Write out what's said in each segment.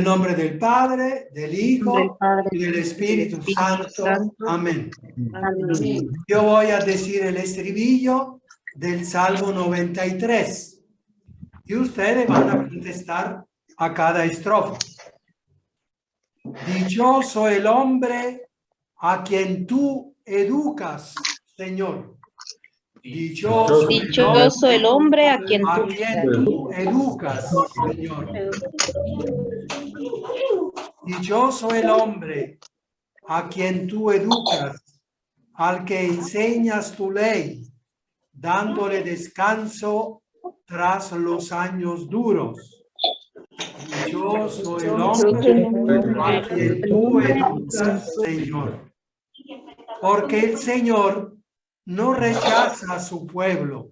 En nombre del Padre, del Hijo y del Espíritu Santo. Amén. Yo voy a decir el estribillo del Salmo 93 y ustedes van a contestar a cada estrofa. Dichoso el hombre a quien tú educas, Señor. Dichoso el hombre a quien tú educas, Señor. Dichoso el hombre a quien tú educas, al que enseñas tu ley, dándole descanso tras los años duros. Dichoso el hombre a quien tú educas, Señor. Porque el Señor no rechaza a su pueblo,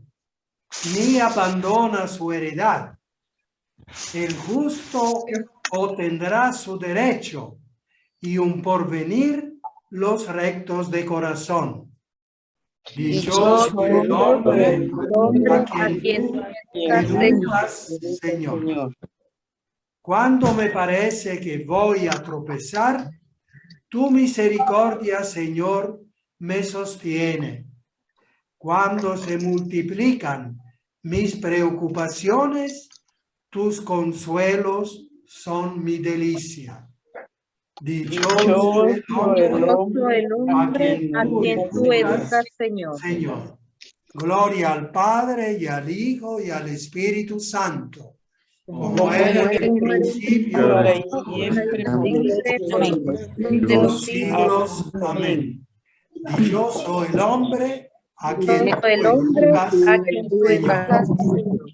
ni abandona su heredad. El justo obtendrá su derecho, y un porvenir los rectos de corazón. Dichoso el hombre a quien tú educas, Señor. Cuando me parece que voy a tropezar, tu misericordia, Señor, me sostiene. Cuando se multiplican mis preocupaciones, tus consuelos son mi delicia. Dichoso el hombre a quien tú educas, Señor. Gloria al Padre y al Hijo y al Espíritu Santo, como era en el principio, de los siglos. Amén. Dichoso el hombre a quien tú educas, Señor.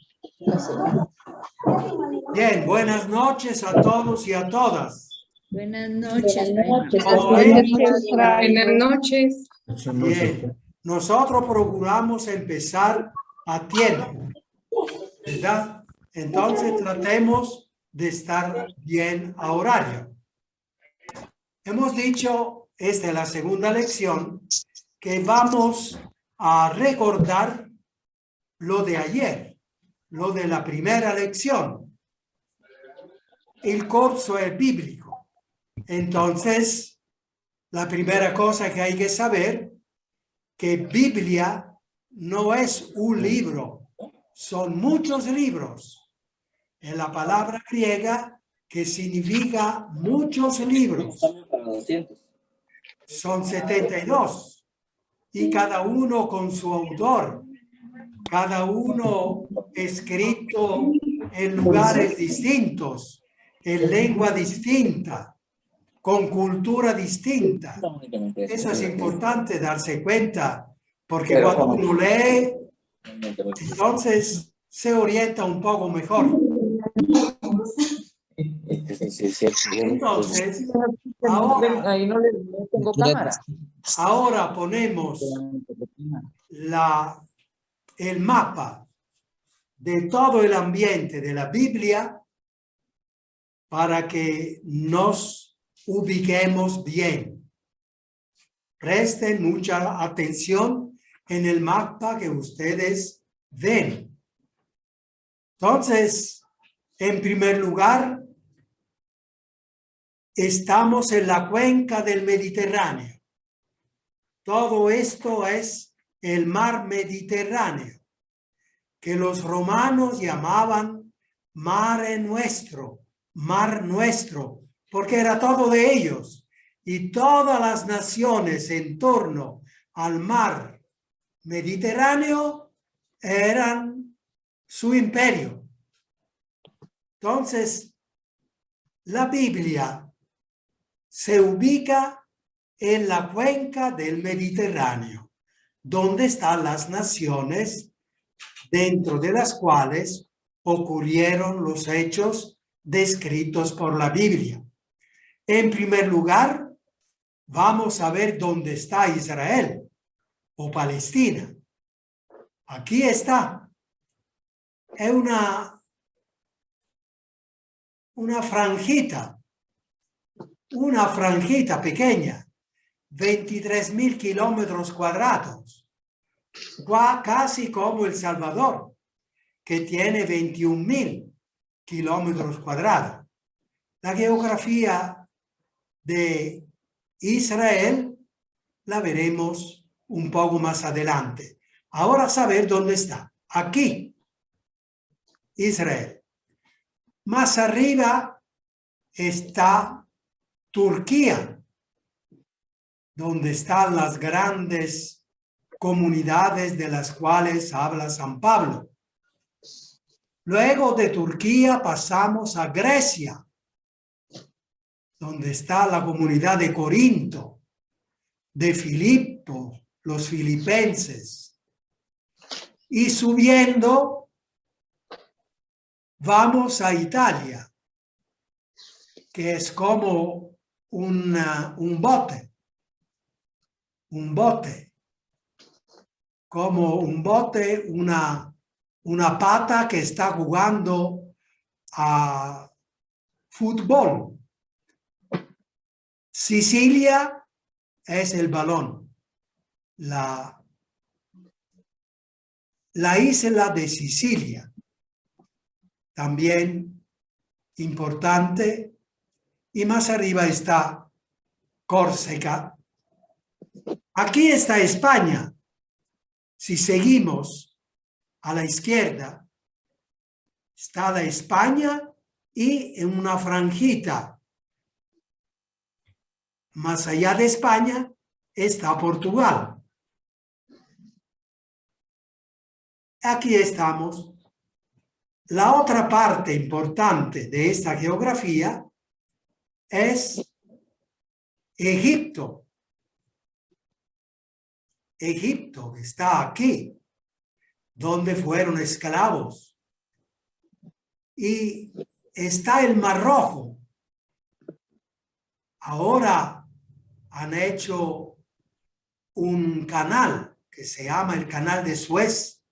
Bien, buenas noches a todos y a todas. Buenas noches. Buenas noches. Bien, nosotros procuramos empezar a tiempo, ¿verdad? Entonces tratemos de estar bien a horario. Hemos dicho, esta es la segunda lección, que vamos a recordar lo de ayer, lo de la primera lección. El curso es bíblico. Entonces, la primera cosa que hay que saber, que Biblia no es un libro, son muchos libros. Es la palabra griega que significa muchos libros. Son 72 y cada uno con su autor, cada uno escrito en lugares distintos, en lengua distinta, con cultura distinta. Eso es importante darse cuenta, porque cuando uno lee, entonces se orienta un poco mejor. Entonces, ahora ponemos el mapa de todo el ambiente de la Biblia para que nos ubiquemos bien. Presten mucha atención en el mapa que ustedes ven. Entonces, en primer lugar, estamos en la cuenca del Mediterráneo. Todo esto es el mar Mediterráneo, que los romanos llamaban Mare Nuestro, Mar Nuestro, porque era todo de ellos. Y todas las naciones en torno al mar Mediterráneo eran su imperio. Entonces, la Biblia se ubica en la cuenca del Mediterráneo, donde están las naciones dentro de las cuales ocurrieron los hechos descritos por la Biblia. En primer lugar, vamos a ver dónde está Israel o Palestina. Aquí está. Es una franjita pequeña, 23.000 kilómetros cuadrados, casi como El Salvador, que tiene 21.000 kilómetros cuadrados. La geografía de Israel la veremos un poco más adelante. Ahora saber dónde está. Aquí, Israel. Más arriba está Turquía, donde están las grandes comunidades de las cuales habla San Pablo. Luego de Turquía pasamos a Grecia, donde está la comunidad de Corinto, de Filipo, los filipenses. Y subiendo, vamos a Italia, que es como un bote, como un bote, una pata que está jugando a fútbol. Sicilia es el balón, la isla de Sicilia, también importante. Y más arriba está Córcega. Aquí está España. Si seguimos a la izquierda, está la España y en una franjita más allá de España está Portugal. Aquí estamos. La otra parte importante de esta geografía es Egipto. Egipto está aquí, donde fueron esclavos. Y está el Mar Rojo. Ahora han hecho un canal que se llama el Canal de Suez,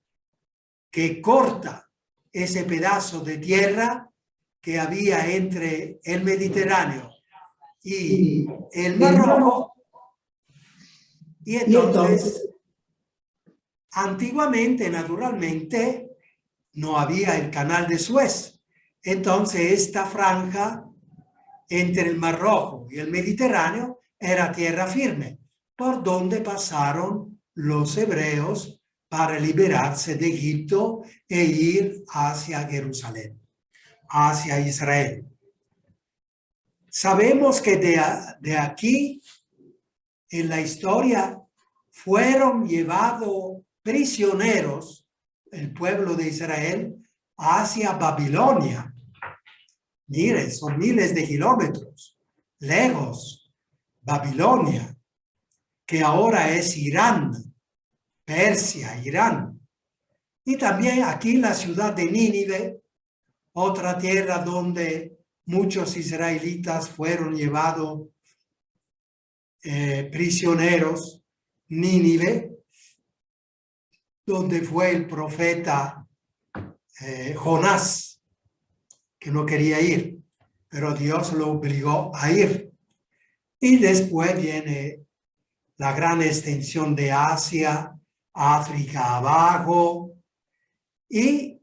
que corta ese pedazo de tierra que había entre el Mediterráneo y el Mar Rojo. Y entonces, antiguamente, naturalmente, no había el Canal de Suez. Entonces, esta franja entre el Mar Rojo y el Mediterráneo era tierra firme, por donde pasaron los hebreos para liberarse de Egipto e ir hacia Jerusalén, hacia Israel. Sabemos que de aquí, en la historia, fueron llevados prisioneros el pueblo de Israel hacia Babilonia. Mire, son miles de kilómetros lejos. Babilonia, que ahora es Irán, Persia, Irán. Y también aquí la ciudad de Nínive, otra tierra donde muchos israelitas fueron llevados prisioneros, Nínive, donde fue el profeta Jonás, que no quería ir, pero Dios lo obligó a ir. Y después viene la gran extensión de Asia, África abajo. Y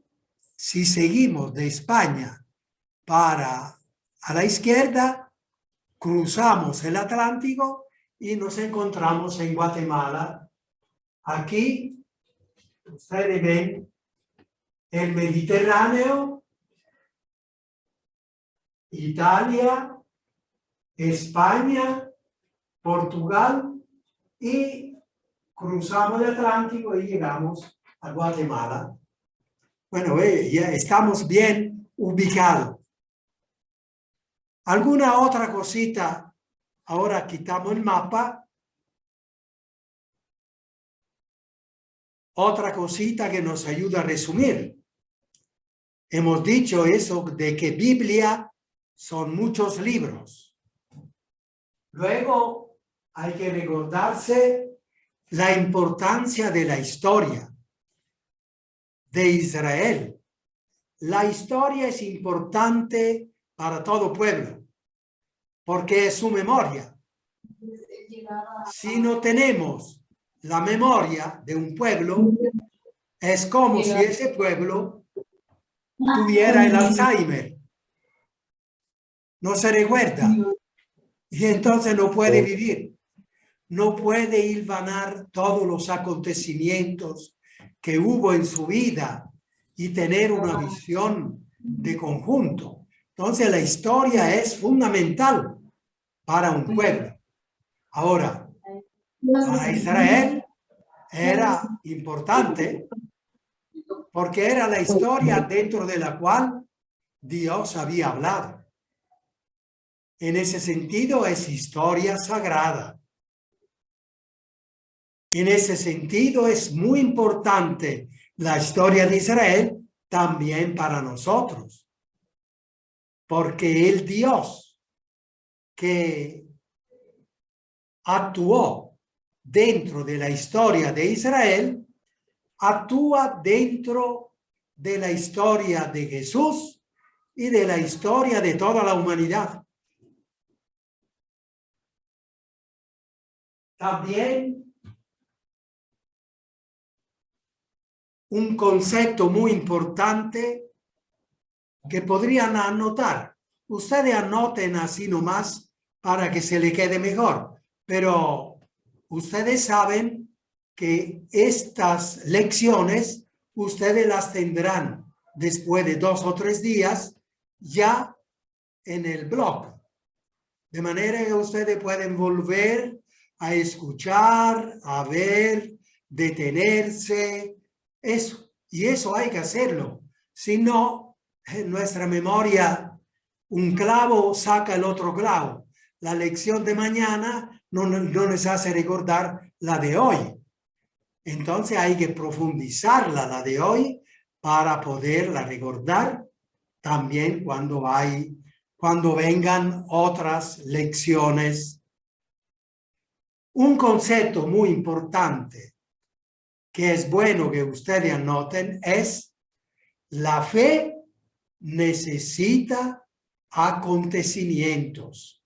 si seguimos de España a la izquierda, cruzamos el Atlántico y nos encontramos en Guatemala. Aquí ustedes ven el Mediterráneo, Italia, España, Portugal, y cruzamos el Atlántico y llegamos a Guatemala. Bueno, ya estamos bien ubicados. ¿Alguna otra cosita? Ahora quitamos el mapa. Otra cosita que nos ayuda a resumir. Hemos dicho eso de que Biblia son muchos libros. Luego hay que recordarse la importancia de la historia de Israel. La historia es importante para todo pueblo, porque es su memoria. Si no tenemos la memoria de un pueblo, es como si ese pueblo tuviera el Alzheimer. no se recuerda. Y entonces no puede vivir. No puede hilvanar todos los acontecimientos que hubo en su vida y tener una visión de conjunto. Entonces la historia es fundamental para un pueblo. Ahora, para Israel era importante porque era la historia dentro de la cual Dios había hablado. En ese sentido es historia sagrada. En ese sentido es muy importante la historia de Israel también para nosotros. Porque el Dios que actuó dentro de la historia de Israel, actúa dentro de la historia de Jesús y de la historia de toda la humanidad. También un concepto muy importante que podrían anotar. Ustedes anoten así nomás para que se le quede mejor. Pero ustedes saben que estas lecciones ustedes las tendrán después de 2 o 3 días ya en el blog. De manera que ustedes pueden volver a escuchar, a ver, detenerse. Eso. Y eso hay que hacerlo. Si no, en nuestra memoria, un clavo saca el otro clavo. La lección de mañana no nos hace recordar la de hoy. Entonces hay que profundizarla, la de hoy, para poderla recordar también cuando vengan otras lecciones. Un concepto muy importante que es bueno que ustedes anoten es: la fe necesita acontecimientos.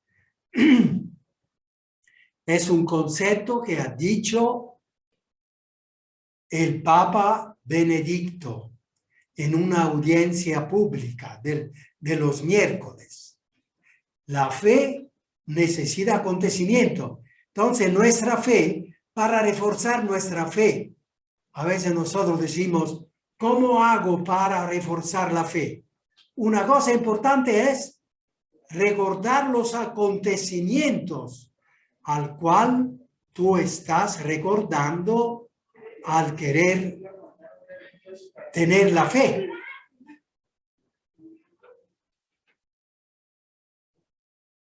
Es un concepto que ha dicho el Papa Benedicto en una audiencia pública de los miércoles. La fe necesita acontecimiento. Entonces, nuestra fe, para reforzar nuestra fe, a veces nosotros decimos, ¿cómo hago para reforzar la fe? Una cosa importante es recordar los acontecimientos al cual tú estás recordando al querer tener la fe.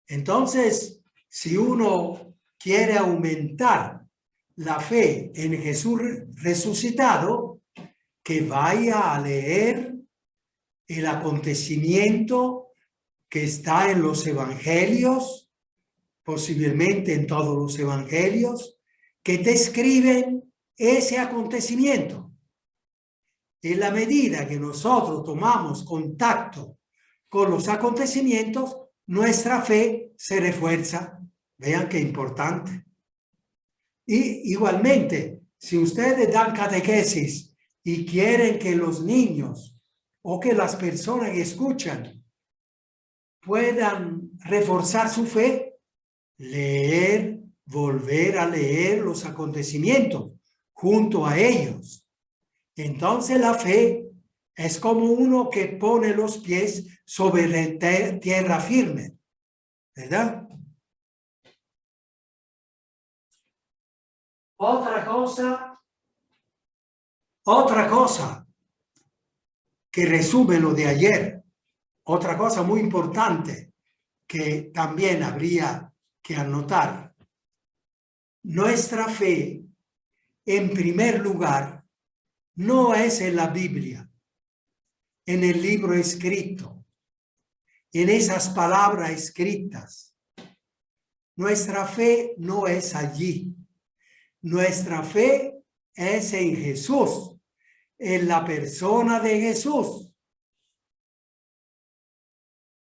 Entonces, si uno quiere aumentar la fe en Jesús resucitado, que vaya a leer el acontecimiento que está en los evangelios, posiblemente en todos los evangelios, que describen ese acontecimiento. En la medida que nosotros tomamos contacto con los acontecimientos, nuestra fe se refuerza. Vean qué importante. Y igualmente, si ustedes dan catequesis y quieren que los niños o que las personas que escuchan puedan reforzar su fe, leer, volver a leer los acontecimientos junto a ellos. Entonces la fe es como uno que pone los pies sobre tierra firme, ¿verdad? Otra cosa que resume lo de ayer, otra cosa muy importante que también habría que anotar. Nuestra fe, en primer lugar, no es en la Biblia, en el libro escrito, en esas palabras escritas. Nuestra fe no es allí. Nuestra fe es en Jesús, en la persona de Jesús.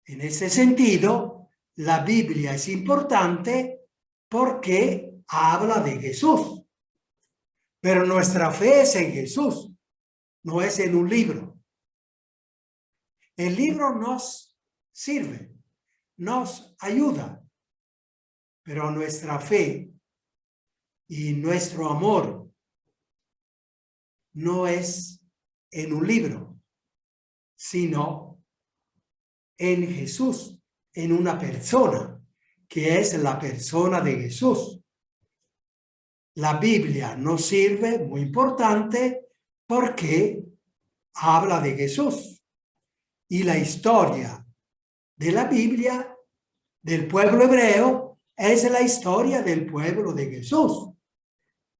En ese sentido, la Biblia es importante porque habla de Jesús. Pero nuestra fe es en Jesús, no es en un libro. El libro nos sirve, nos ayuda, pero nuestra fe y nuestro amor no es en un libro, sino en Jesús, en una persona, que es la persona de Jesús. La Biblia nos sirve, muy importante, porque habla de Jesús. Y la historia de la Biblia, del pueblo hebreo, es la historia del pueblo de Jesús.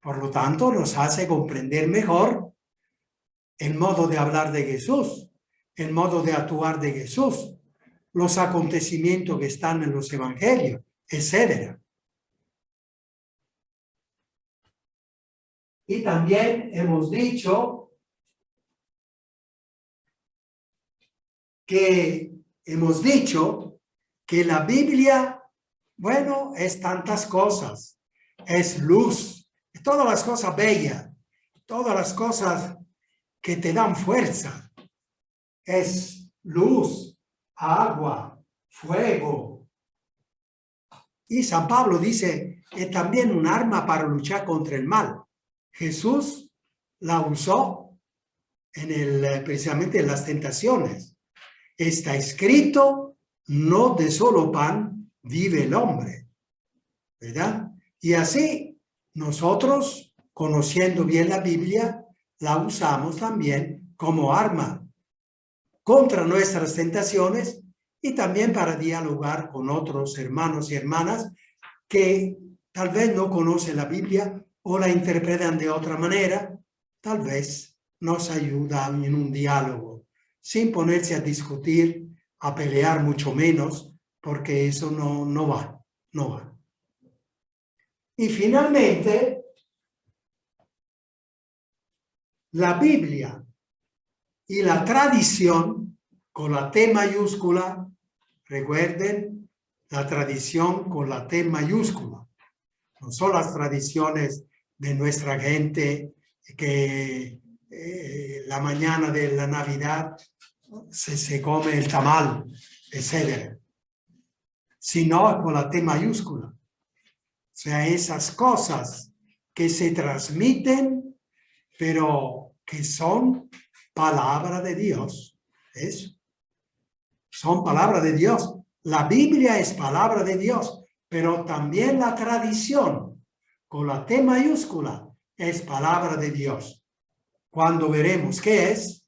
Por lo tanto, nos hace comprender mejor el modo de hablar de Jesús, el modo de actuar de Jesús, los acontecimientos que están en los evangelios, etc. Y también hemos dicho que la Biblia, bueno, es tantas cosas, es luz, todas las cosas bellas, todas las cosas que te dan fuerza, es luz, agua, fuego. Y San Pablo dice, es también un arma para luchar contra el mal. Jesús la usó precisamente en las tentaciones. Está escrito, no de solo pan vive el hombre, ¿verdad? Y así nosotros, conociendo bien la Biblia, la usamos también como arma contra nuestras tentaciones y también para dialogar con otros hermanos y hermanas que tal vez no conocen la Biblia o la interpretan de otra manera. Tal vez nos ayudan en un diálogo, sin ponerse a discutir, a pelear mucho menos, porque eso no va. Y finalmente, la Biblia y la tradición, con la T mayúscula, recuerden, la tradición con la T mayúscula. No son las tradiciones de nuestra gente que la mañana de la Navidad se come el tamal, etc. Sino con la T mayúscula. O sea, esas cosas que se transmiten, pero que son palabra de Dios. Eso. Son palabra de Dios. La Biblia es palabra de Dios, pero también la tradición, con la T mayúscula, es palabra de Dios. Cuando veremos qué es,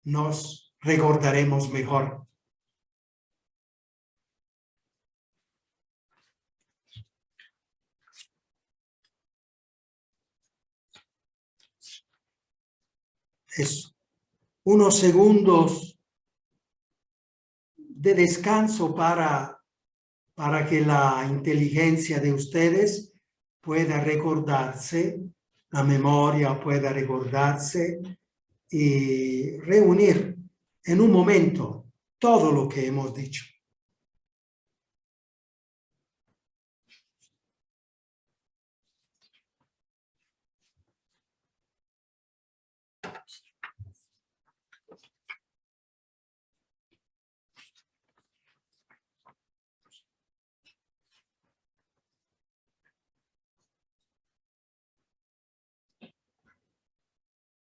nos recordaremos mejor. Eso. Unos segundos de descanso para que la inteligencia de ustedes pueda recordarse, la memoria pueda recordarse y reunir en un momento todo lo que hemos dicho.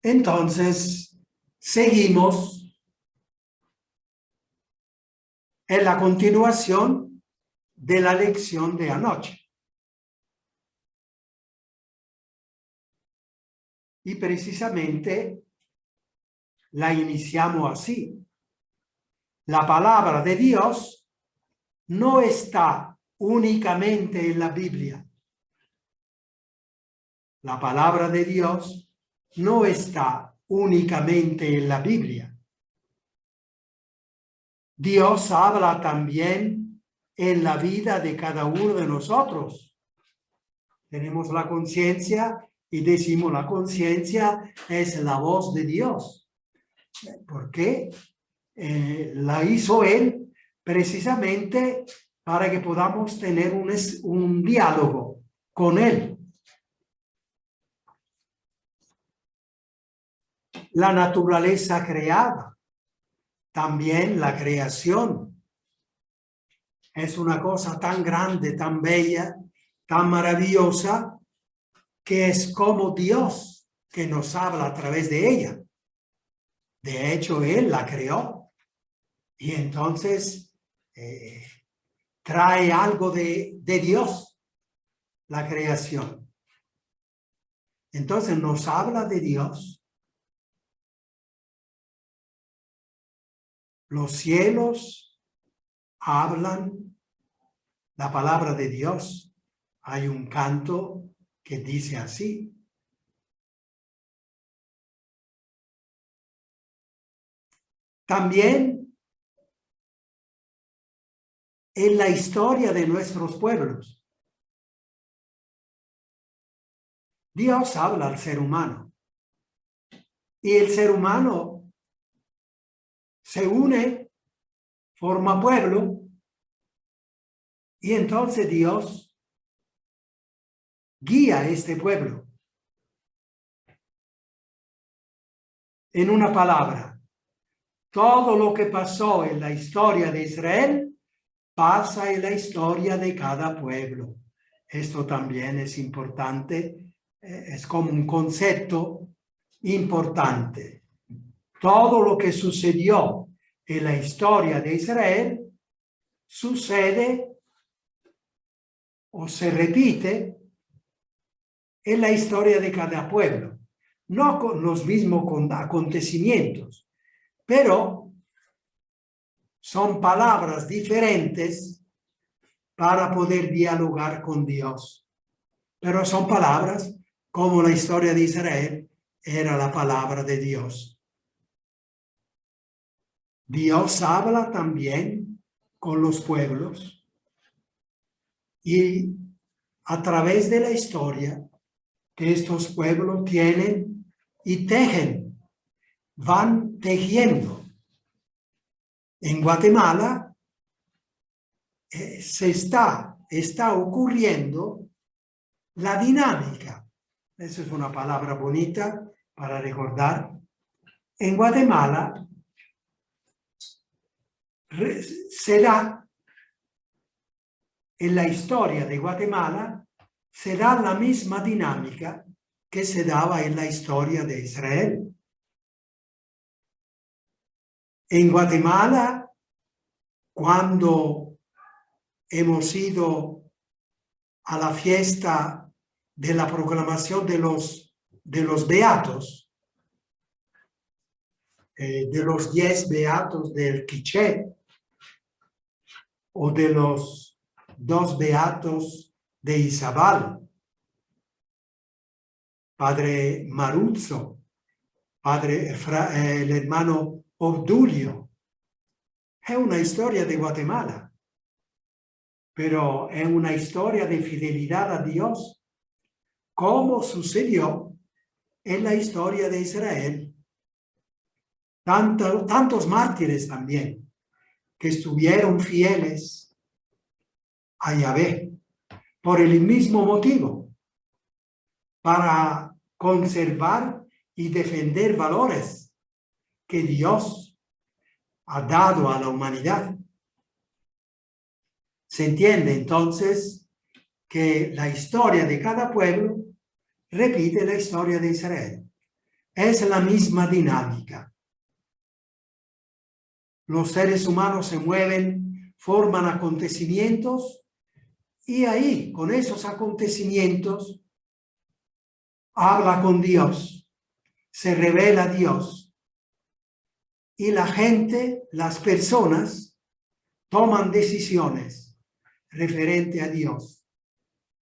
Entonces, seguimos en la continuación de la lección de anoche. Y precisamente la iniciamos así. La palabra de Dios no está únicamente en la Biblia. La palabra de Dios no está únicamente en la Biblia. Dios habla también en la vida de cada uno de nosotros. Tenemos la conciencia y decimos la conciencia es la voz de Dios. ¿Por qué? La hizo Él precisamente para que podamos tener un diálogo con Él. La naturaleza creada, también la creación. es una cosa tan grande, tan bella, tan maravillosa, que es como Dios que nos habla a través de ella. De hecho, Él la creó y entonces trae algo de Dios, la creación. Entonces nos habla de Dios. Los cielos hablan la palabra de Dios. Hay un canto que dice así. También en la historia de nuestros pueblos, Dios habla al ser humano. Y el ser humano se une, forma pueblo, y entonces Dios guía a este pueblo. En una palabra, todo lo que pasó en la historia de Israel pasa en la historia de cada pueblo. Esto también es importante, es como un concepto importante. Todo lo que sucedió en la historia de Israel sucede o se repite en la historia de cada pueblo. No con los mismos acontecimientos, pero son palabras diferentes para poder dialogar con Dios. Pero son palabras como la historia de Israel era la palabra de Dios. Dios habla también con los pueblos y a través de la historia que estos pueblos tienen y tejen, van tejiendo. En Guatemala se está ocurriendo la dinámica. Esa es una palabra bonita para recordar. En Guatemala será, en la historia de Guatemala, será la misma dinámica que se daba en la historia de Israel. En Guatemala, cuando hemos ido a la fiesta de la proclamación de los beatos, de los 10 beatos del Quiché, o de los 2 beatos de Izabal, padre Maruzzo, el hermano Obdulio. Es una historia de Guatemala, pero es una historia de fidelidad a Dios, como sucedió en la historia de Israel. Tantos mártires también, que estuvieron fieles a Yahvé, por el mismo motivo, para conservar y defender valores que Dios ha dado a la humanidad. Se entiende entonces que la historia de cada pueblo repite la historia de Israel. Es la misma dinámica. Los seres humanos se mueven, forman acontecimientos y ahí, con esos acontecimientos, habla con Dios, se revela a Dios y la gente, las personas, toman decisiones referente a Dios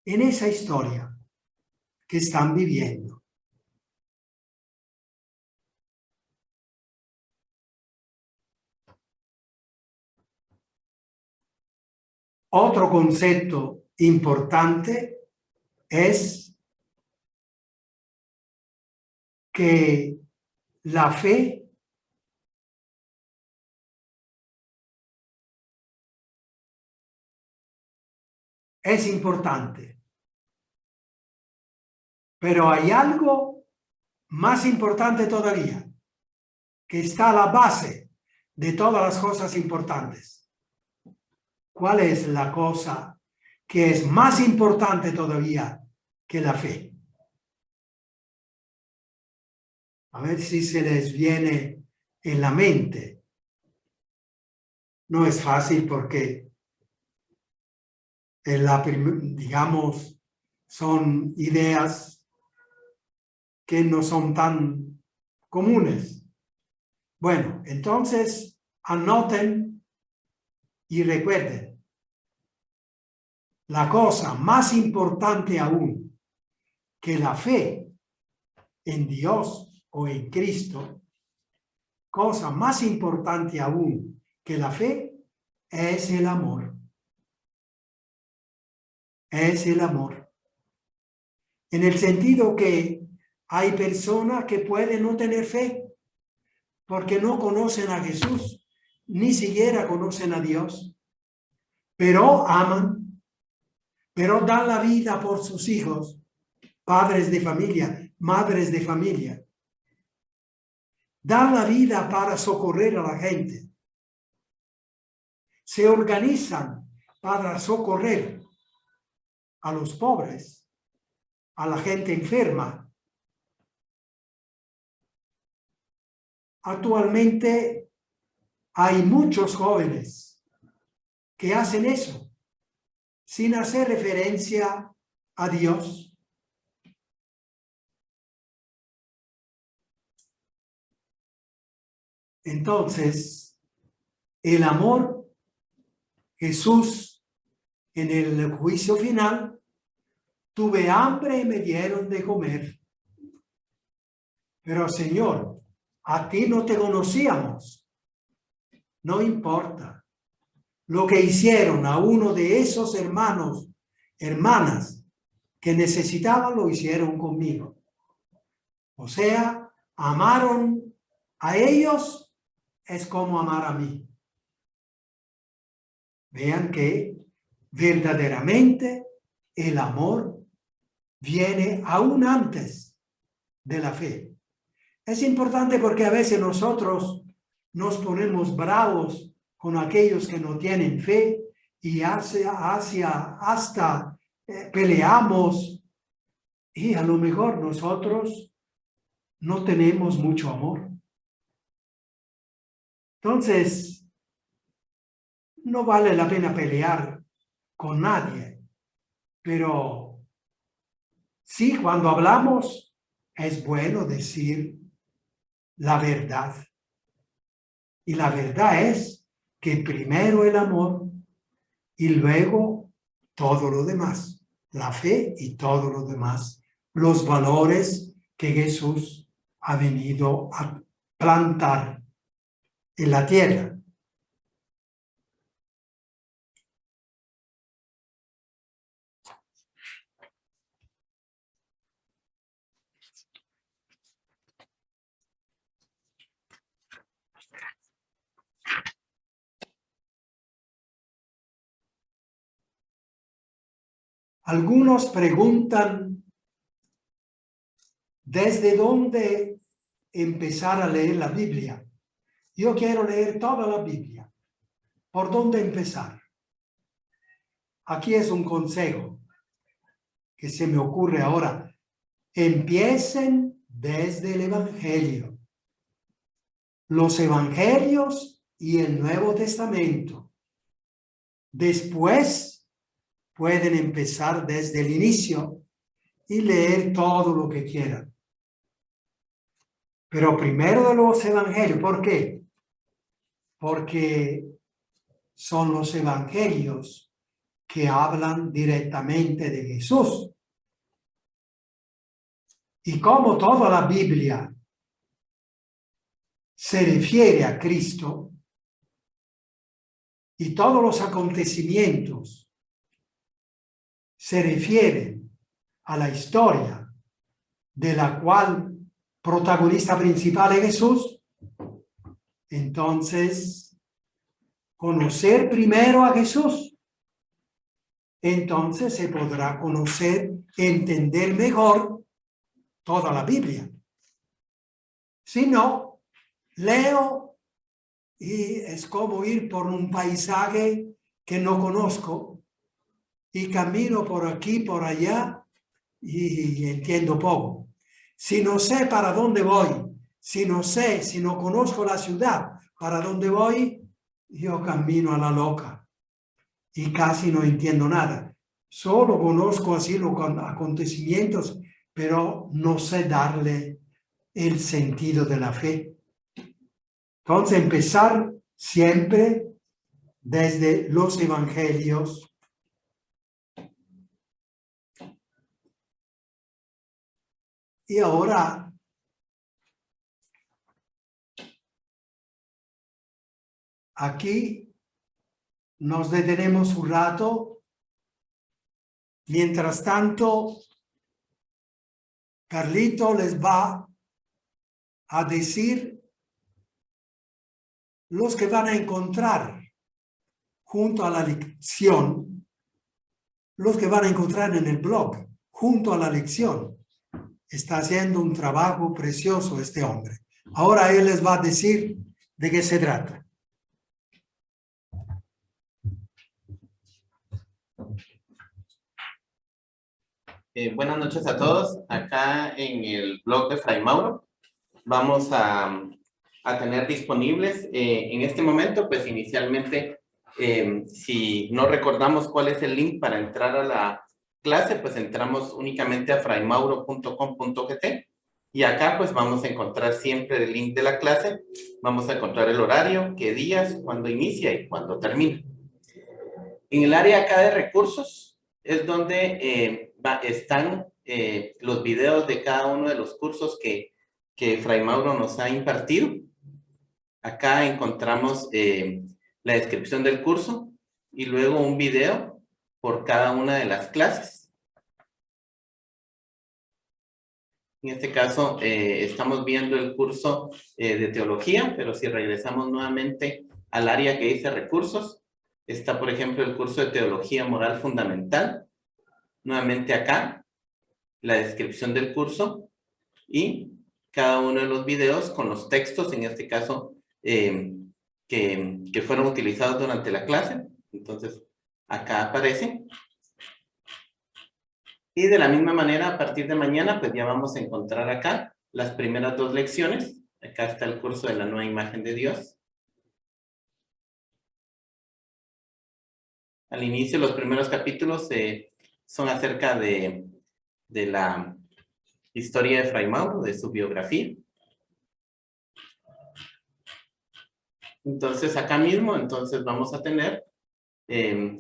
en esa historia que están viviendo. Otro concepto importante es que la fe es importante, pero hay algo más importante todavía, que está a la base de todas las cosas importantes. ¿cuál es la cosa que es más importante todavía que la fe? A ver si se les viene en la mente. No es fácil porque, digamos, son ideas que no son tan comunes. Bueno, entonces anoten y recuerden. La cosa más importante aún que la fe en Dios o en Cristo, cosa más importante aún que la fe es el amor. Es el amor. En el sentido que hay personas que pueden no tener fe porque no conocen a Jesús, ni siquiera conocen a Dios, pero aman, pero dan la vida por sus hijos, padres de familia, madres de familia. Dan la vida para socorrer a la gente. Se organizan para socorrer a los pobres, a la gente enferma. Actualmente hay muchos jóvenes que hacen eso sin hacer referencia a Dios. Entonces, el amor, Jesús, en el juicio final, tuve hambre y me dieron de comer. Pero Señor, a ti no te conocíamos. No importa. Lo que hicieron a uno de esos hermanas que necesitaban, lo hicieron conmigo. O sea, amaron a ellos es como amar a mí. Vean que verdaderamente el amor viene aún antes de la fe. Es importante porque a veces nosotros nos ponemos bravos con aquellos que no tienen fe y hasta peleamos, y a lo mejor nosotros no tenemos mucho amor. Entonces, no vale la pena pelear con nadie, pero sí, cuando hablamos es bueno decir la verdad. Y la verdad es que primero el amor y luego todo lo demás, la fe y todo lo demás, los valores que Jesús ha venido a plantar en la tierra. Algunos preguntan ¿desde dónde empezar a leer la Biblia? Yo quiero leer toda la Biblia. ¿Por dónde empezar? Aquí es un consejo que se me ocurre ahora. Empiecen desde el Evangelio. Los Evangelios y el Nuevo Testamento. Después pueden empezar desde el inicio y leer todo lo que quieran. Pero primero de los Evangelios. ¿Por qué? Porque son los Evangelios que hablan directamente de Jesús. Y como toda la Biblia se refiere a Cristo y todos los acontecimientos se refieren a la historia de la cual protagonista principal es Jesús, entonces conocer primero a Jesús, entonces se podrá conocer, entender mejor toda la Biblia. Si no, leo y es como ir por un paisaje que no conozco y camino por aquí, por allá y entiendo poco. Si no sé para dónde voy, si no conozco la ciudad, para dónde voy, yo camino a la loca y casi no entiendo nada. Solo conozco así los acontecimientos, pero no sé darle el sentido de la fe. Entonces, empezar siempre desde los evangelios. Y ahora, aquí nos detenemos un rato. Mientras tanto, Carlito les va a decir los que van a encontrar junto a la lección, los que van a encontrar en el blog junto a la lección. Está haciendo un trabajo precioso este hombre. Ahora él les va a decir de qué se trata. Buenas noches a todos. Acá en el blog de Fray Mauro vamos a tener disponibles en este momento, pues inicialmente, si no recordamos cuál es el link para entrar a la clase, pues entramos únicamente a fraymauro.com.gt y acá pues vamos a encontrar siempre el link de la clase, vamos a encontrar el horario, qué días, cuándo inicia y cuándo termina. En el área acá de recursos es donde están los videos de cada uno de los cursos que Fray Mauro nos ha impartido. Acá encontramos la descripción del curso y luego un video por cada una de las clases. En este caso estamos viendo el curso de teología, pero si regresamos nuevamente al área que dice recursos, está por ejemplo el curso de teología moral fundamental. Nuevamente acá, la descripción del curso y cada uno de los videos con los textos, en este caso, que fueron utilizados durante la clase. Entonces, acá aparece. Y de la misma manera, a partir de mañana, pues ya vamos a encontrar acá las primeras 2 lecciones. Acá está el curso de la nueva imagen de Dios. Al inicio, los primeros capítulos son acerca de la historia de Fray Mauro, de su biografía. Entonces, acá mismo, entonces vamos a tener,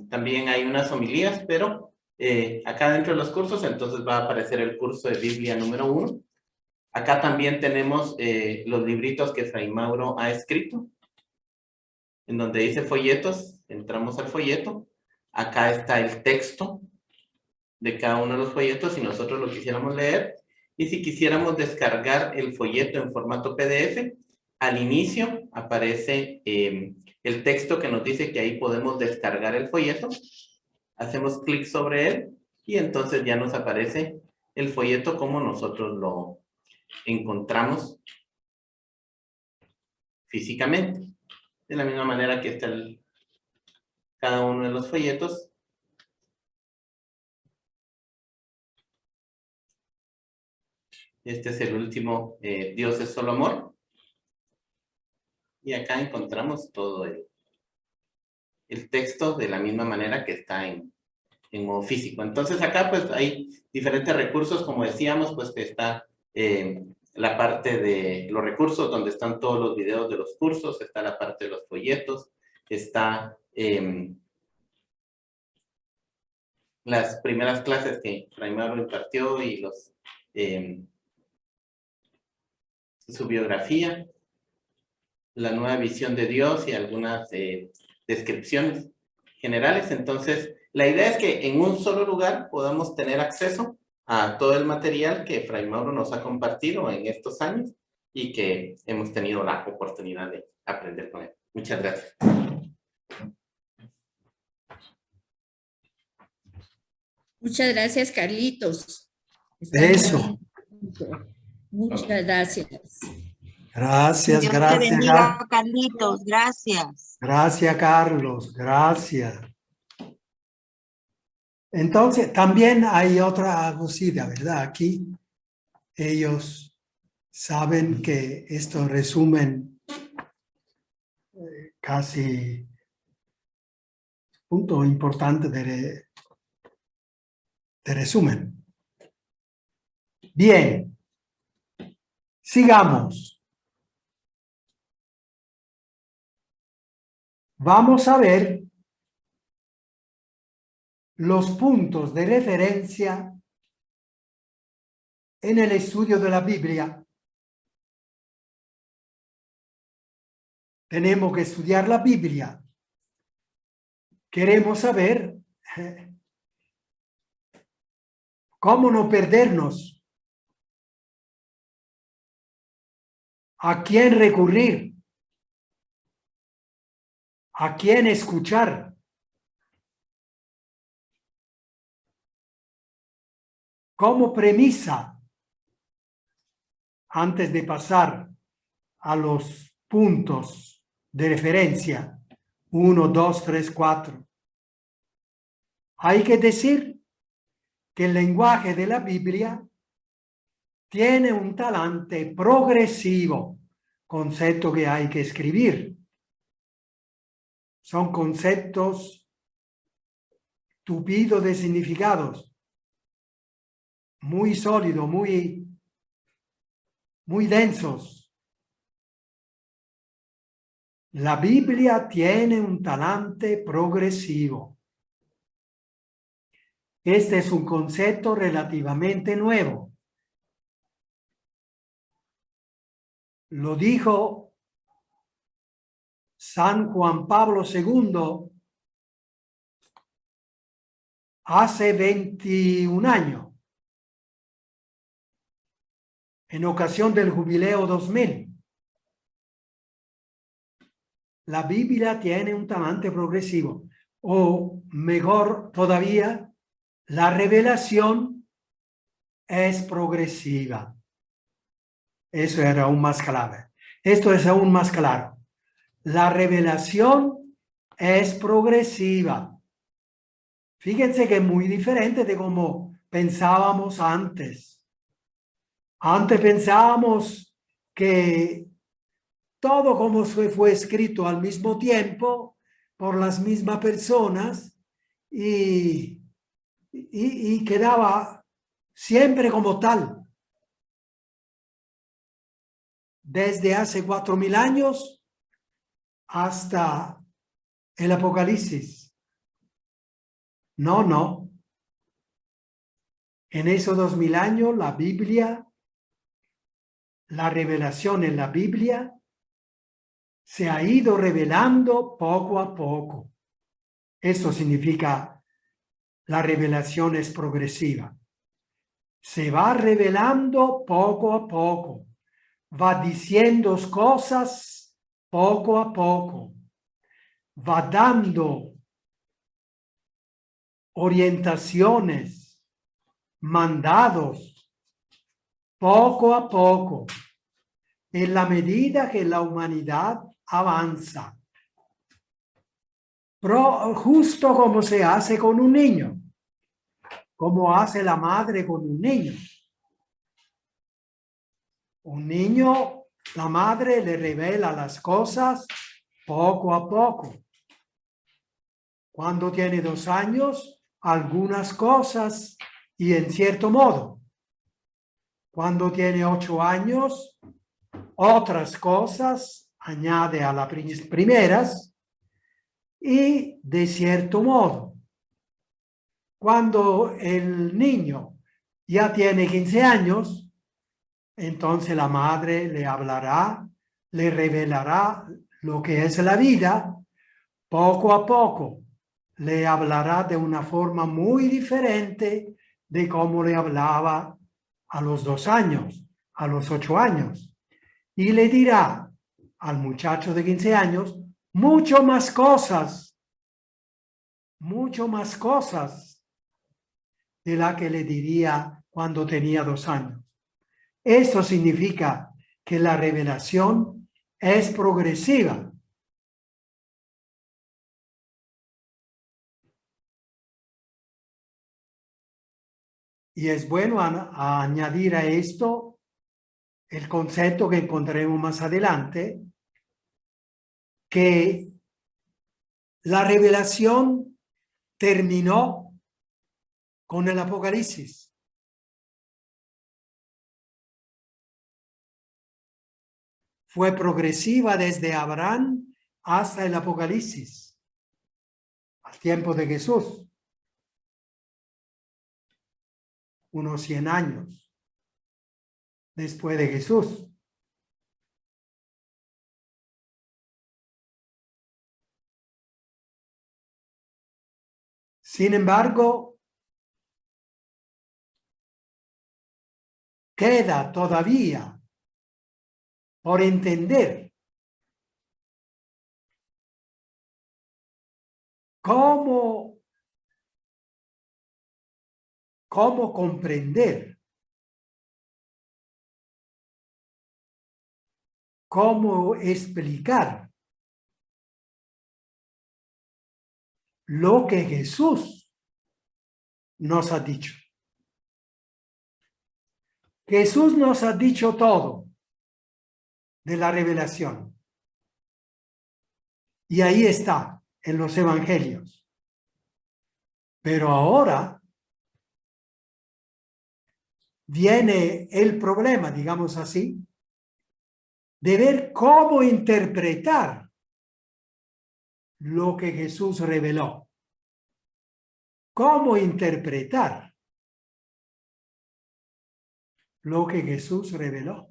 también hay unas homilías, pero acá dentro de los cursos, entonces va a aparecer el curso de Biblia número 1. Acá también tenemos los libritos que Fray Mauro ha escrito, en donde dice folletos, entramos al folleto. Acá está el texto de cada uno de los folletos, si nosotros lo quisiéramos leer. Y si quisiéramos descargar el folleto en formato PDF, al inicio aparece el texto que nos dice que ahí podemos descargar el folleto. Hacemos clic sobre él y entonces ya nos aparece el folleto como nosotros lo encontramos físicamente. De la misma manera que está cada uno de los folletos. Este es el último, Dios es solo amor. Y acá encontramos todo el texto de la misma manera que está en modo físico. Entonces acá pues hay diferentes recursos, como decíamos, pues que está la parte de los recursos donde están todos los videos de los cursos, está la parte de los folletos, está las primeras clases que Fray Mauro impartió y su biografía, la nueva visión de Dios y algunas descripciones generales. Entonces, la idea es que en un solo lugar podamos tener acceso a todo el material que Fray Mauro nos ha compartido en estos años y que hemos tenido la oportunidad de aprender con él. Muchas gracias. Muchas gracias, Carlitos. Eso. Muchas gracias. Gracias, Dios te gracias. bendiga, Carlitos. Gracias. Gracias, Carlos. Gracias. Entonces, también hay otra cosita, ¿verdad? Aquí ellos saben que esto resumen casi punto importante de resumen. Bien, sigamos. Vamos a ver los puntos de referencia en el estudio de la Biblia. Tenemos que estudiar la Biblia. Queremos saber cómo no perdernos, a quién recurrir, a quién escuchar, como premisa antes de pasar a los puntos de referencia 1, 2, 3, 4. Hay que decir que el lenguaje de la Biblia tiene un talante progresivo, concepto que hay que escribir. Son conceptos tupidos de significados, muy sólidos, muy densos. La Biblia tiene un talante progresivo. Este es un concepto relativamente nuevo. Lo dijo San Juan Pablo II hace 21 años, en ocasión del Jubileo 2000. La Biblia tiene un talante progresivo, o mejor todavía, la revelación es progresiva. Eso era aún más clave. Esto es aún más claro. La revelación es progresiva. Fíjense que es muy diferente de como pensábamos antes. Antes pensábamos que todo como fue escrito al mismo tiempo por las mismas personas y quedaba siempre como tal. Desde hace 4000 años hasta el Apocalipsis. No. En esos 2000 años la Biblia, la revelación en la Biblia se ha ido revelando poco a poco. Eso significa la revelación es progresiva. Se va revelando poco a poco. Va diciendo cosas poco a poco. Va dando orientaciones, mandados, poco a poco, en la medida que la humanidad avanza. Pero justo como se hace con un niño, como hace la madre con un niño. Un niño, la madre le revela las cosas poco a poco. Cuando tiene 2 años, algunas cosas y en cierto modo. Cuando tiene 8 años, otras cosas añade a las primeras y de cierto modo. Cuando el niño ya tiene 15 años, entonces la madre le hablará, le revelará lo que es la vida, poco a poco. Le hablará de una forma muy diferente de cómo le hablaba a los 2 años, a los 8 años. Y le dirá al muchacho de 15 años mucho más cosas de la que le diría cuando tenía 2 años. Esto significa que la revelación es progresiva. Y es bueno añadir a esto el concepto que encontraremos más adelante, que la revelación terminó con el Apocalipsis. Fue progresiva desde Abraham hasta el Apocalipsis, al tiempo de Jesús, unos 100 años después de Jesús. Sin embargo, queda todavía por entender cómo comprender, cómo explicar lo que Jesús nos ha dicho. Jesús nos ha dicho todo de la revelación. Y ahí está, en los evangelios. Pero ahora viene el problema, digamos así, de ver cómo interpretar lo que Jesús reveló. Cómo interpretar lo que Jesús reveló.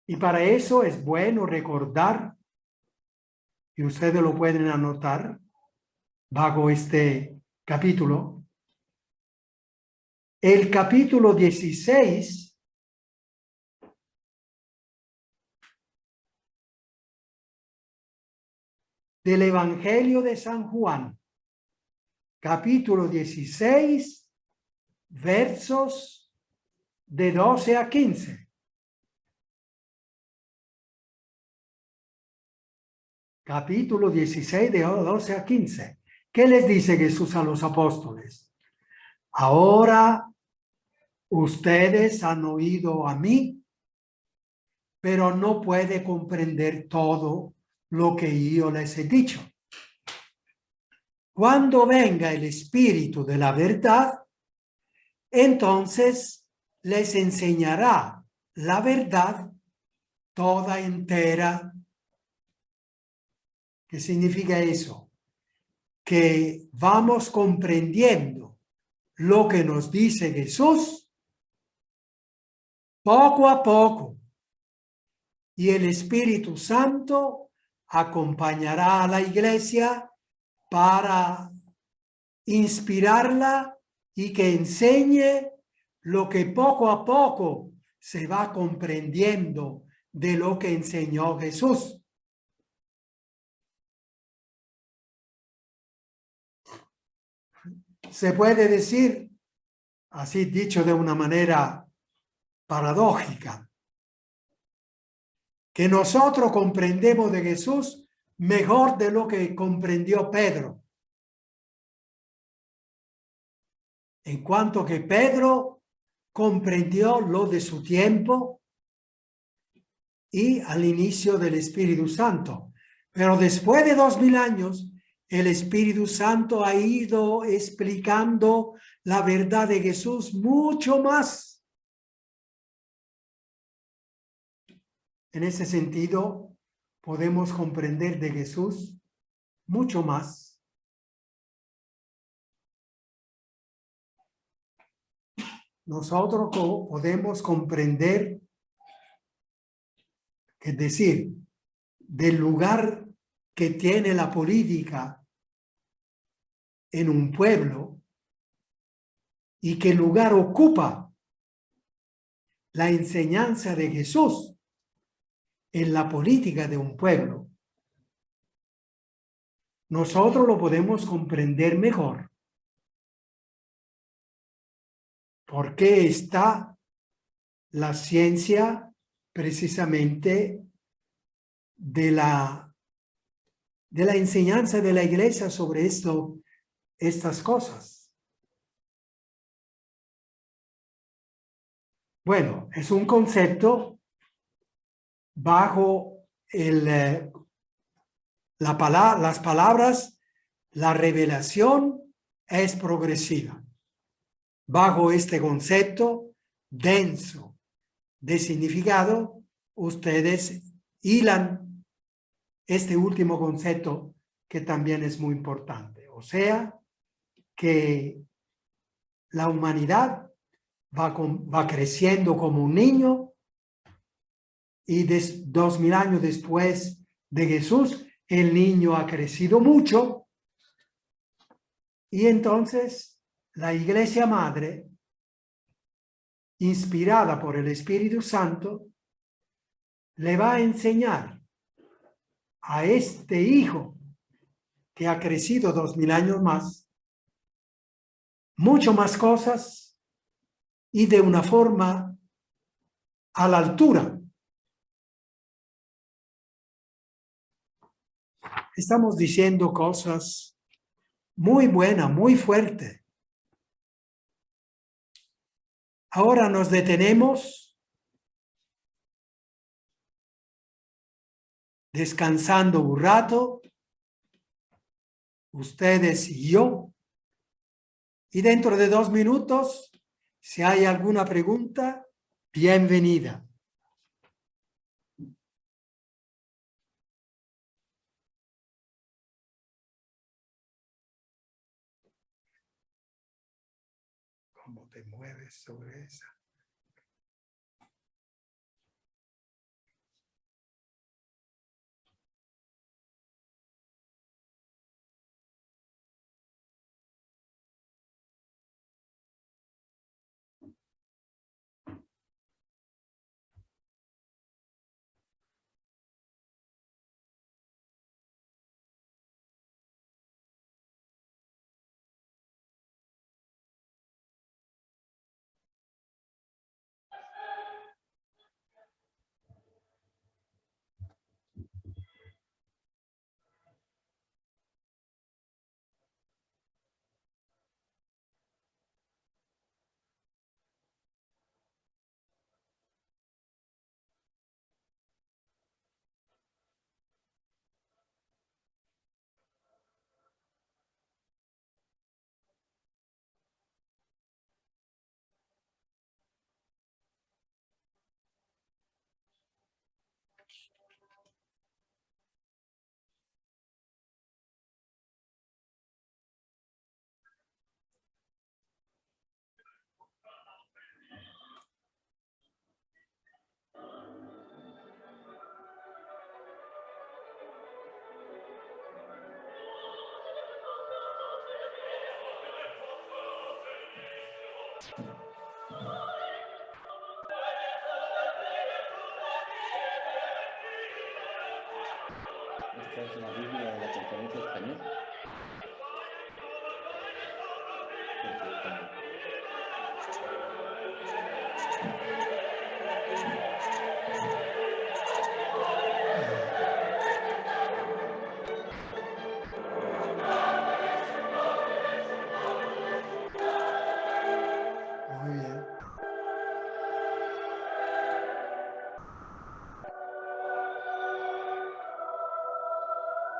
Y para eso es bueno recordar, y ustedes lo pueden anotar bajo este capítulo, el capítulo 16 del Evangelio de San Juan, capítulo 16, versos de 12 a 15. Capítulo 16 de 12 a 15. ¿Qué les dice Jesús a los apóstoles? Ahora ustedes han oído a mí, pero no puede comprender todo lo que yo les he dicho. Cuando venga el Espíritu de la verdad, entonces les enseñará la verdad toda entera. ¿Qué significa eso? Que vamos comprendiendo lo que nos dice Jesús poco a poco. Y el Espíritu Santo acompañará a la iglesia para inspirarla y que enseñe lo que poco a poco se va comprendiendo de lo que enseñó Jesús. Se puede decir, así dicho de una manera paradójica, que nosotros comprendemos de Jesús mejor de lo que comprendió Pedro. En cuanto que Pedro comprendió lo de su tiempo y al inicio del Espíritu Santo. Pero después de 2000 años, el Espíritu Santo ha ido explicando la verdad de Jesús mucho más. En ese sentido, podemos comprender de Jesús mucho más. Nosotros podemos comprender, es decir, del lugar que tiene la política en un pueblo y qué lugar ocupa la enseñanza de Jesús en la política de un pueblo. Nosotros lo podemos comprender mejor porque está la ciencia precisamente de la enseñanza de la iglesia sobre estas cosas. Bueno, es un concepto bajo las palabras, la revelación es progresiva. Bajo este concepto denso de significado, ustedes hilan este último concepto que también es muy importante. O sea, que la humanidad va creciendo como un niño y 2000 años después de Jesús, el niño ha crecido mucho y entonces la Iglesia Madre, inspirada por el Espíritu Santo, le va a enseñar a este hijo que ha crecido 2000 años más, mucho más cosas y de una forma a la altura. Estamos diciendo cosas muy buenas, muy fuertes. Ahora nos detenemos descansando un rato, ustedes y yo, y dentro de 2 minutos, si hay alguna pregunta, bienvenida. ¿Cómo te mueves sobre esa? Esta es la Biblia de la Conferencia Española. Muy bien.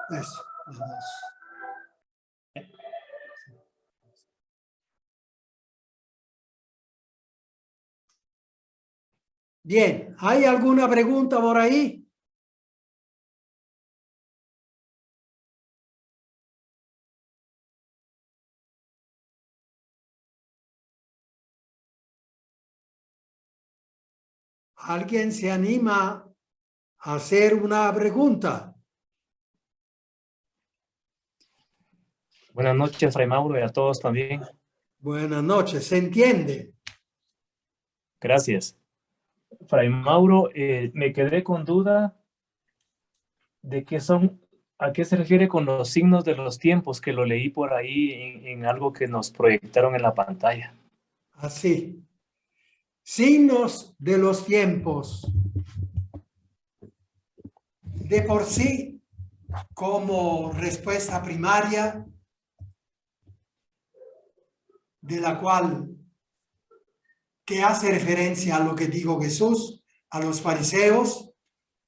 Eso, los dos. Bien, ¿hay alguna pregunta por ahí? ¿Alguien se anima a hacer una pregunta? Buenas noches, Fray Mauro, y a todos también. Buenas noches, ¿se entiende? Gracias. Fray Mauro, me quedé con duda de a qué se refiere con los signos de los tiempos, que lo leí por ahí en algo que nos proyectaron en la pantalla. Así. Signos de los tiempos. De por sí, como respuesta primaria, de la cual que hace referencia a lo que dijo Jesús a los fariseos.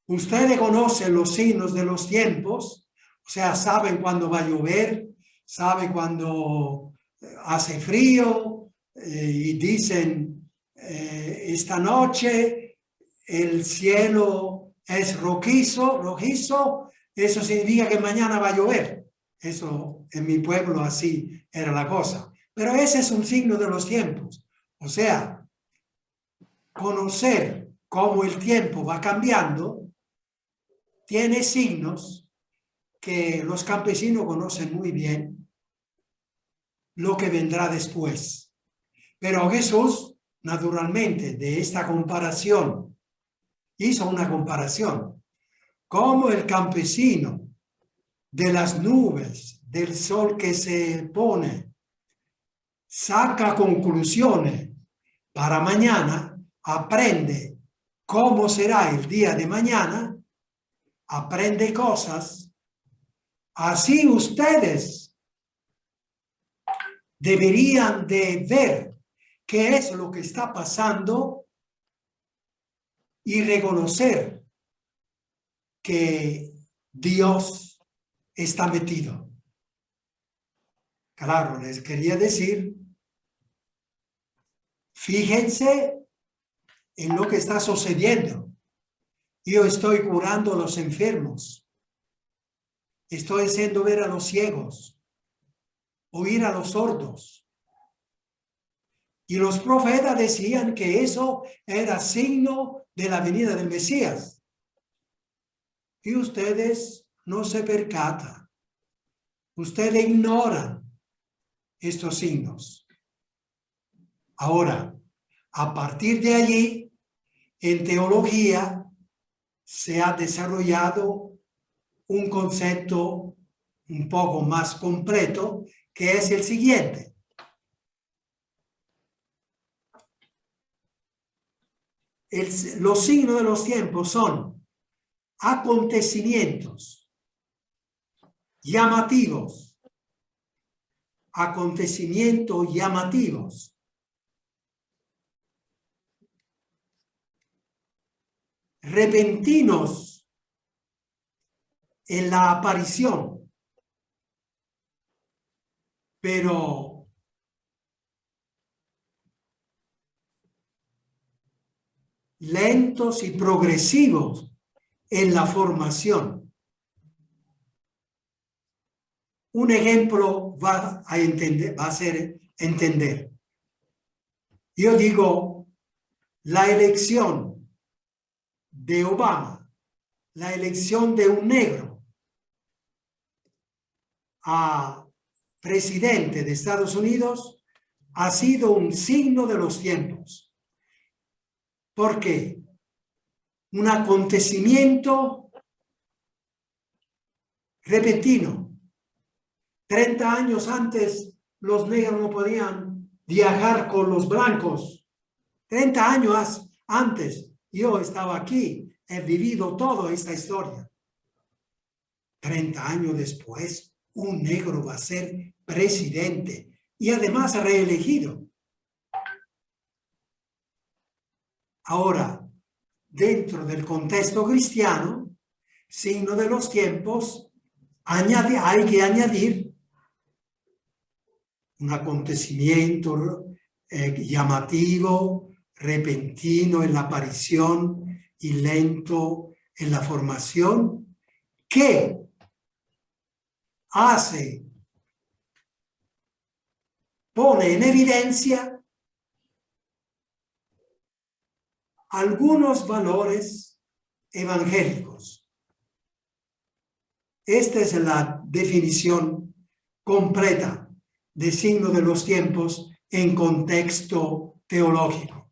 Ustedes conocen los signos de los tiempos, o sea, saben cuándo va a llover, saben cuándo hace frío, y dicen, esta noche el cielo es rojizo, eso significa que mañana va a llover. Eso en mi pueblo así era la cosa. Pero ese es un signo de los tiempos. O sea, conocer cómo el tiempo va cambiando tiene signos que los campesinos conocen muy bien lo que vendrá después. Pero Jesús, naturalmente, de esta comparación, hizo una comparación. Como el campesino de las nubes, del sol que se pone, saca conclusiones para mañana, aprende cómo será el día de mañana, aprende cosas. Así ustedes deberían de ver qué es lo que está pasando y reconocer que Dios está metido. Claro, les quería decir, fíjense en lo que está sucediendo. Yo estoy curando a los enfermos. Estoy haciendo ver a los ciegos, oír a los sordos. Y los profetas decían que eso era signo de la venida del Mesías. Y ustedes no se percatan. Ustedes ignoran estos signos. Ahora, a partir de allí, en teología, se ha desarrollado un concepto un poco más completo, que es el siguiente. Los signos de los tiempos son acontecimientos llamativos, repentinos en la aparición, pero lentos y progresivos en la formación. Un ejemplo va a ser entender. Yo digo, la elección de Obama, la elección de un negro a presidente de Estados Unidos ha sido un signo de los tiempos. ¿Por qué? Un acontecimiento repentino. 30 años antes los negros no podían viajar con los blancos. 30 años antes yo estaba aquí, he vivido toda esta historia. 30 años después, un negro va a ser presidente y además reelegido. Ahora, dentro del contexto cristiano, signo de los tiempos, hay que añadir un acontecimiento llamativo, repentino en la aparición y lento en la formación, que pone en evidencia algunos valores evangélicos. Esta es la definición completa de signo de los tiempos en contexto teológico.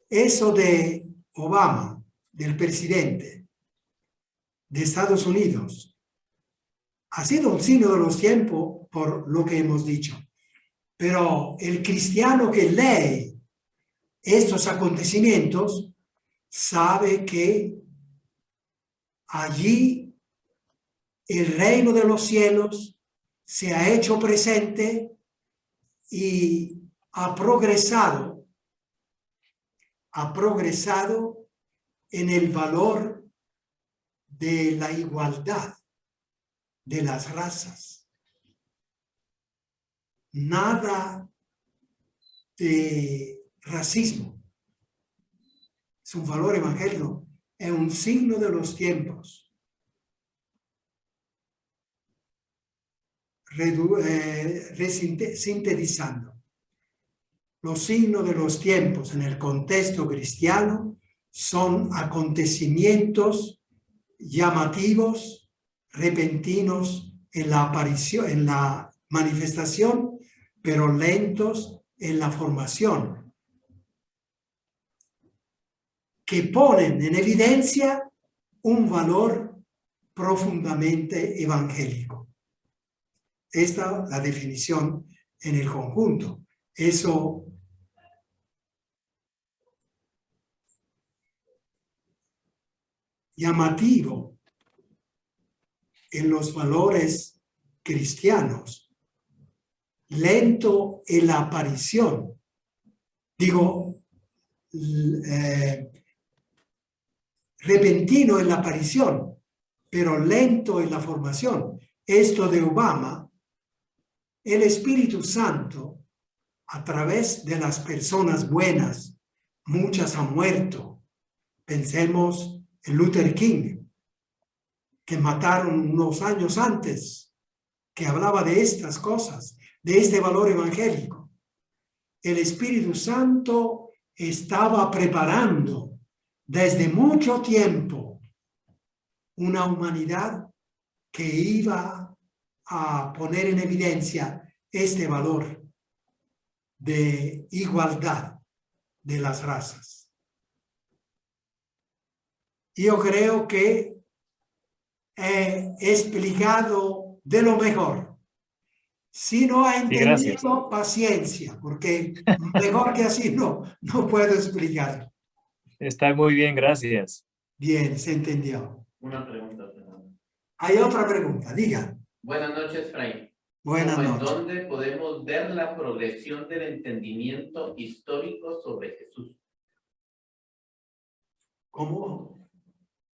Eso de Obama, del presidente de Estados Unidos, ha sido un signo de los tiempos por lo que hemos dicho. Pero el cristiano que lee estos acontecimientos sabe que allí el reino de los cielos se ha hecho presente y ha progresado en el valor de la igualdad de las razas. Nada de racismo. Es un valor evangélico, es un signo de los tiempos. Sintetizando, los signos de los tiempos en el contexto cristiano son acontecimientos llamativos, repentinos en la aparición, en la manifestación, pero lentos en la formación, que ponen en evidencia un valor profundamente evangélico. Esta es la definición en el conjunto. Eso llamativo en los valores cristianos, lento en la aparición, repentino en la aparición, pero lento en la formación. Esto de Obama, el Espíritu Santo, a través de las personas buenas, muchas han muerto. Pensemos en Luther King, que mataron unos años antes, que hablaba de estas cosas, de este valor evangélico. El Espíritu Santo estaba preparando desde mucho tiempo una humanidad que iba a poner en evidencia este valor de igualdad de las razas. Yo creo que he explicado de lo mejor. Si no ha entendido, paciencia, porque mejor que así no puedo explicar. Está muy bien, gracias. Bien, se entendió. Una pregunta, Fernando. Hay otra pregunta, diga. Buenas noches, Fray. Buenas noches. ¿En dónde podemos ver la progresión del entendimiento histórico sobre Jesús? ¿Cómo?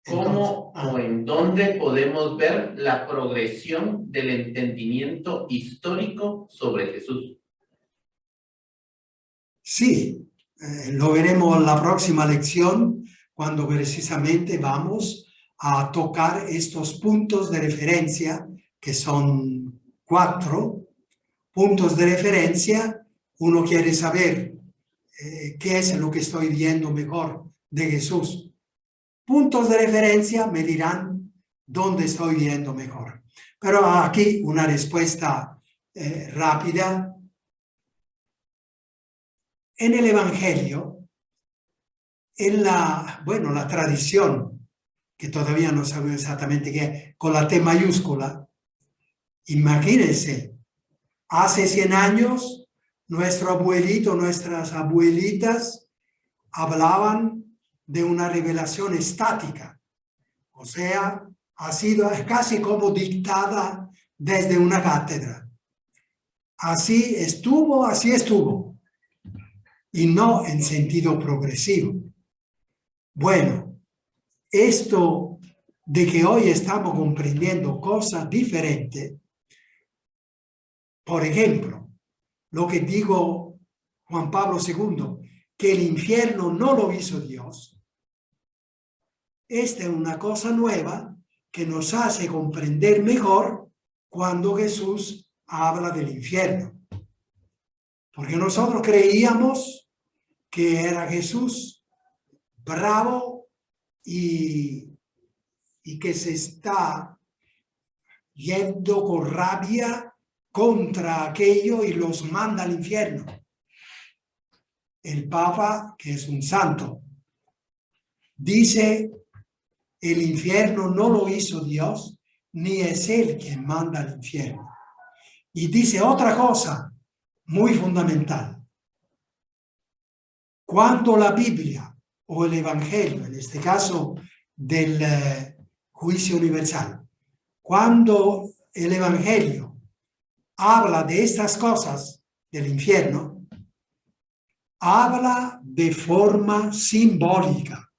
¿Cómo o en dónde podemos ver la progresión del entendimiento histórico sobre Jesús? Sí, lo veremos en la próxima lección, cuando precisamente vamos a tocar estos puntos de referencia, que son 4 puntos de referencia. Uno quiere saber qué es lo que estoy viendo mejor de Jesús. Puntos de referencia me dirán dónde estoy viendo mejor. Pero aquí una respuesta rápida. En el Evangelio, en la tradición, que todavía no sabemos exactamente qué es, con la T mayúscula, imagínense, hace 100 años, nuestro abuelito, nuestras abuelitas hablaban de una revelación estática, o sea, ha sido casi como dictada desde una cátedra. Así estuvo, y no en sentido progresivo. Bueno, esto de que hoy estamos comprendiendo cosas diferentes, por ejemplo, lo que dijo Juan Pablo II, que el infierno no lo hizo Dios. Esta es una cosa nueva que nos hace comprender mejor cuando Jesús habla del infierno. Porque nosotros creíamos que era Jesús bravo y que se está yendo con rabia contra aquello y los manda al infierno. El Papa, que es un santo, dice: el infierno no lo hizo Dios, ni es Él quien manda al infierno. Y dice otra cosa muy fundamental. Cuando la Biblia o el Evangelio, en este caso del juicio universal, cuando el Evangelio habla de estas cosas del infierno, habla de forma simbólica.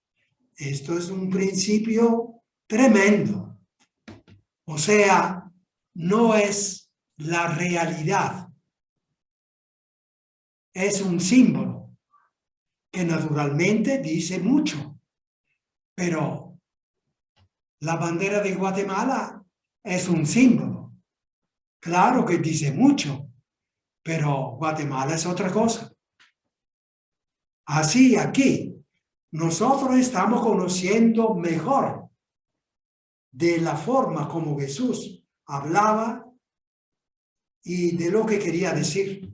Esto es un principio tremendo. O sea, no es la realidad. Es un símbolo que naturalmente dice mucho. Pero la bandera de Guatemala es un símbolo. Claro que dice mucho, pero Guatemala es otra cosa. Así aquí, nosotros estamos conociendo mejor de la forma como Jesús hablaba y de lo que quería decir.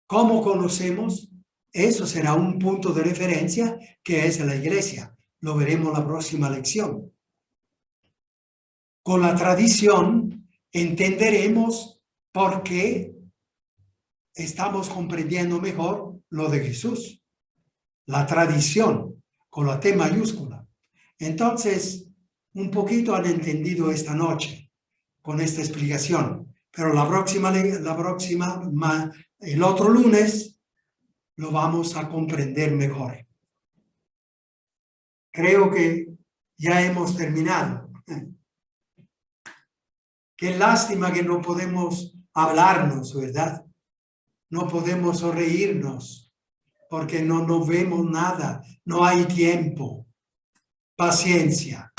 ¿Cómo conocemos? Eso será un punto de referencia que es la iglesia. Lo veremos en la próxima lección. Con la tradición entenderemos por qué estamos comprendiendo mejor lo de Jesús. La tradición, con la T mayúscula. Entonces, un poquito han entendido esta noche con esta explicación. Pero el otro lunes, lo vamos a comprender mejor. Creo que ya hemos terminado. Qué lástima que no podemos hablarnos, ¿verdad? No podemos reírnos porque no vemos nada, no hay tiempo. Paciencia.